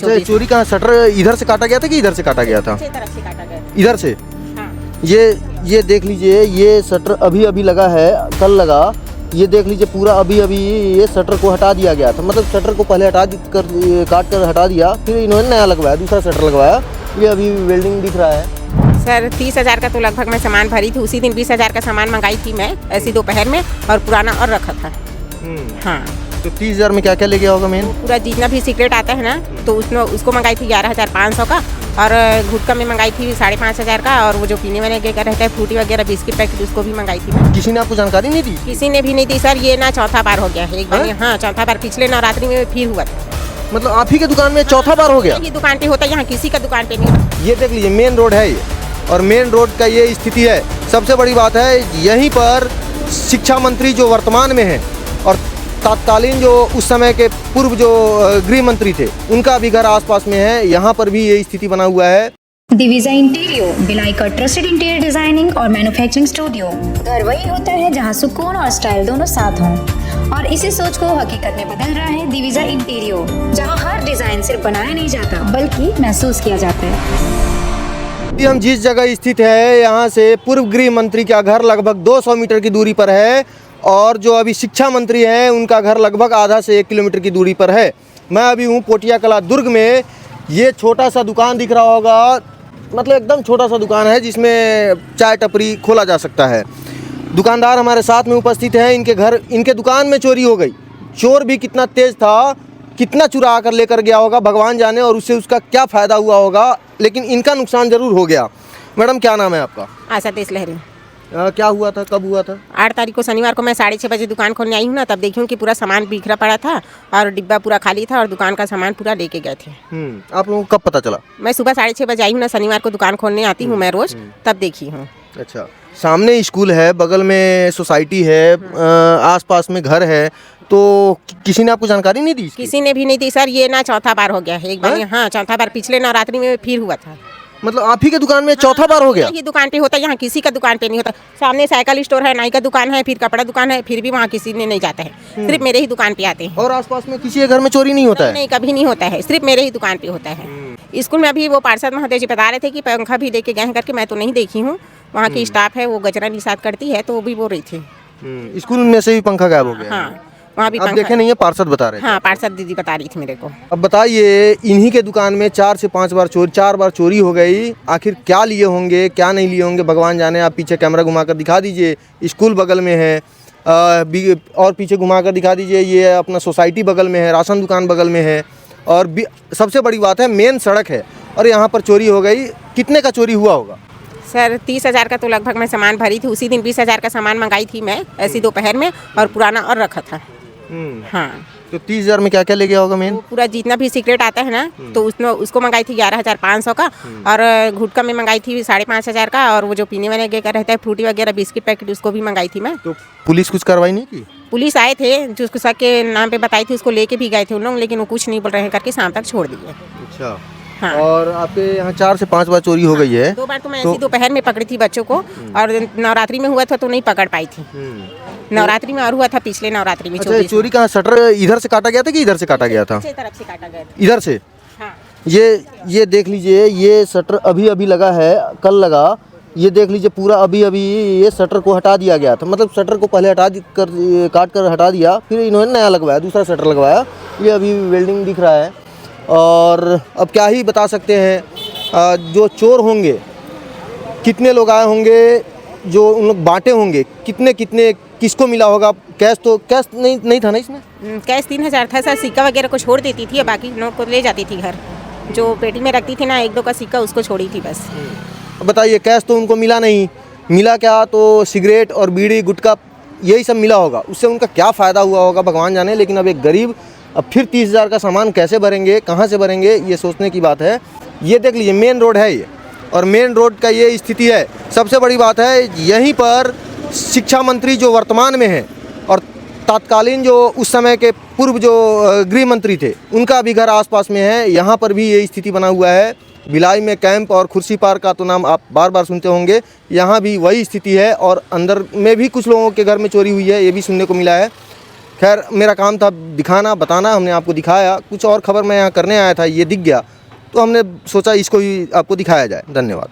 चोरी का शटर इधर से काटा गया था कि इधर से काटा गया था? तरफ से काटा गया। इधर से। हाँ। ये देख लीजिए, ये शटर अभी अभी लगा है, कल लगा। ये देख लीजिए पूरा अभी अभी ये शटर को हटा दिया गया था, मतलब शटर को पहले काट कर हटा दिया, फिर इन्होंने नया लगवाया, दूसरा शटर लगवाया। ये अभी वेल्डिंग दिख रहा है। सर 30,000 का तो लगभग मैं सामान भरी थी। उसी दिन 20,000 का सामान मंगाई थी मैं ऐसी दोपहर में, और पुराना और रखा था। हाँ। तो 30,000 में क्या क्या ले गया होगा मेन? पूरा जितना भी सिगरेट आता है ना, तो उसको मंगाई थी 11,500 का, और गुटखा में मंगाई थी 5,500 का, और वो जो पीने वाले का रहता है फ्रूटी वगैरह बिस्किट पैकेट, उसको भी मंगाई थी मैं। किसी ने आपको जानकारी नहीं दी? किसी ने भी नहीं दी सर। ये ना चौथा बार हो गया है। एक बार हाँ चौथा बार, पिछले नवरात्रि में फिर हुआ था। मतलब आप ही के दुकान में चौथा बार हो गया? ये दुकान पे होता है, यहाँ किसी का दुकान पे नहीं होता। ये देख लीजिए मेन रोड है ये, और मेन रोड का ये स्थिति है। सबसे बड़ी बात है यहीं पर शिक्षा मंत्री जो वर्तमान में है, और तत्कालीन जो उस समय के पूर्व जो गृह मंत्री थे, उनका भी घर आसपास में है। यहाँ पर भी ये स्थिति बना हुआ है। दिविजा इंटीरियो, भिलाई का ट्रस्टेड इंटीरियर डिजाइनिंग और मैन्युफैक्चरिंग स्टूडियो। घर वही होता है जहां सुकून और स्टाइल दोनों साथ हों, और इसी सोच को हकीकत में बदल रहा है दिविजा इंटीरियो, जहां हर डिजाइन सिर्फ बनाया नहीं जाता बल्कि महसूस किया जाता है। अभी हम जिस जगह स्थित है, यहाँ से पूर्व गृह मंत्री का घर लगभग 200 मीटर की दूरी पर है, और जो अभी शिक्षा मंत्री हैं उनका घर लगभग आधा से 1 किलोमीटर की दूरी पर है। मैं अभी हूँ पोटिया कला दुर्ग में। ये छोटा सा दुकान दिख रहा होगा, मतलब एकदम छोटा सा दुकान है जिसमें चाय टपरी खोला जा सकता है। दुकानदार हमारे साथ में उपस्थित हैं। इनके दुकान में चोरी हो गई। चोर भी कितना तेज था, कितना चुरा कर लेकर गया होगा भगवान जाने, और उससे उसका क्या फ़ायदा हुआ होगा, लेकिन इनका नुकसान ज़रूर हो गया। मैडम क्या नाम है आपका? आशा देश लहरी। क्या हुआ था, कब हुआ था? 8 तारीख को शनिवार को मैं 6:30 बजे दुकान खोलने आई हूँ ना, तब देखी हूँ कि पूरा सामान बिखरा पड़ा था, और डिब्बा पूरा खाली था, और दुकान का सामान पूरा लेके गए थे। आप लोगों को कब पता चला? मैं सुबह 6:30 बजे आई हूँ ना, शनिवार को दुकान खोलने आती हूँ मैं रोज, तब देखी हूँ। अच्छा, सामने स्कूल है, बगल में सोसाइटी है, आसपास में घर है, तो किसी ने आपको जानकारी नहीं दी? किसी ने भी नहीं दी सर। ये ना चौथा बार हो गया है। एक बार हाँ चौथा बार, पिछले नवरात्रि में फिर हुआ था। मतलब आप ही के दुकान में चौथा बार हो गया? ये दुकान पे होता है, यहाँ किसी का दुकान पे नहीं होता। सामने साइकिल स्टोर है, नाई का दुकान है, फिर कपड़ा दुकान है, फिर भी वहाँ किसी ने नहीं जाता है, सिर्फ मेरे ही दुकान पे आते हैं। और आसपास में किसी के घर में चोरी नहीं होता है? नहीं, कभी नहीं होता है, सिर्फ मेरे ही दुकान पे होता है। स्कूल में अभी वो पार्षद महोदय जी बता रहे थे कि पंखा भी लेके गए हैं करके, मैं तो नहीं देखी हूँ। वहाँ की स्टाफ है वो गजरा निषाद करती है, तो वो भी बोल रही थी। स्कूल में से भी पंखा गायब हो गया? हाँ वहाँ भी आप देखे नहीं है, पार्षद बता रहे थे। हाँ पार्षद दीदी बता रही थी मेरे को। अब बताइए, इन्हीं के दुकान में 4 से 5 बार 4 बार चोरी हो गई। आखिर क्या लिए होंगे, क्या नहीं लिए होंगे, भगवान जाने। आप पीछे कैमरा घुमाकर दिखा दीजिए, स्कूल बगल में है, और पीछे घुमाकर दिखा दीजिए, ये अपना सोसाइटी बगल में है, राशन दुकान बगल में है, और सबसे बड़ी बात है मेन सड़क है, और यहाँ पर चोरी हो गई। कितने का चोरी हुआ होगा? सर 30,000 का तो लगभग मैं सामान भरी थी। उसी दिन 20,000 का सामान मंगाई थी मैं ऐसी दोपहर में, और पुराना और रखा था। हाँ। तो 30,000 में क्या क्या ले गया होगा मेन? पूरा जितना भी सिगरेट आता है ना, तो उसको मंगाई थी 11,500 का, और गुटखा में मंगाई थी 5,500 का, और वो जो पीने वाले का रहता है फ्रूटी वगैरह बिस्किट पैकेट, उसको भी मंगाई थी मैं। तो पुलिस कुछ कार्रवाई नहीं की? पुलिस आए थे, जो उसको सबके नाम पे बताई थी, उसको लेके भी गए थे उन लोग, लेकिन वो कुछ नहीं बोल रहे हैं करके शाम तक छोड़ दिए। अच्छा। हाँ। और आपके यहाँ 4 से 5 बार चोरी हो गई है? 2 बार तो मैं ऐसी दोपहर में पकड़ी थी बच्चों को, और नवरात्रि में हुआ था तो नहीं पकड़ पाई थी। नवरात्रि में और हुआ था, पिछले नवरात्रि में। अच्छा, चोरी का शटर इधर से काटा गया था कि इधर से काटा गया था? तरफ से काटा गया था। इधर से। हाँ। ये देख लीजिए, ये शटर अभी अभी लगा है, कल लगा। ये देख लीजिए पूरा अभी अभी ये शटर को हटा दिया गया था, मतलब शटर को पहले काट कर हटा दिया, फिर इन्होंने नया लगवाया, दूसरा शटर लगवाया। ये अभी वेल्डिंग दिख रहा है। और अब क्या ही बता सकते हैं, जो चोर होंगे, कितने लोग आए होंगे, जो उन लोग बांटे होंगे, कितने किसको मिला होगा। कैश नहीं था ना इसमें? कैश 3,000 था सर। सिक्का वगैरह को छोड़ देती थी, बाकी नोट को ले जाती थी घर। जो पेटी में रखती थी ना 1-2 का सिक्का, उसको छोड़ी थी बस। बताइए, कैश तो उनको मिला नहीं, मिला क्या तो सिगरेट और बीड़ी गुटखा यही सब मिला होगा। उससे उनका क्या फ़ायदा हुआ होगा भगवान जाने। लेकिन अब एक गरीब अब फिर 30,000 का सामान कैसे भरेंगे, कहाँ से भरेंगे, ये सोचने की बात है। ये देख लीजिए मेन रोड है ये, और मेन रोड का ये स्थिति है। सबसे बड़ी बात है यहीं पर शिक्षा मंत्री जो वर्तमान में है, और तत्कालीन जो उस समय के पूर्व जो गृह मंत्री थे, उनका भी घर आसपास में है। यहाँ पर भी ये स्थिति बना हुआ है। भिलाई में कैंप और खुर्सी पार्क का तो नाम आप बार बार सुनते होंगे, यहाँ भी वही स्थिति है। और अंदर में भी कुछ लोगों के घर में चोरी हुई है, ये भी सुनने को मिला है। खैर मेरा काम था दिखाना, बताना, हमने आपको दिखाया। कुछ और खबर मैं यहाँ करने आया था, ये दिख गया तो हमने सोचा इसको भी आपको दिखाया जाए। धन्यवाद।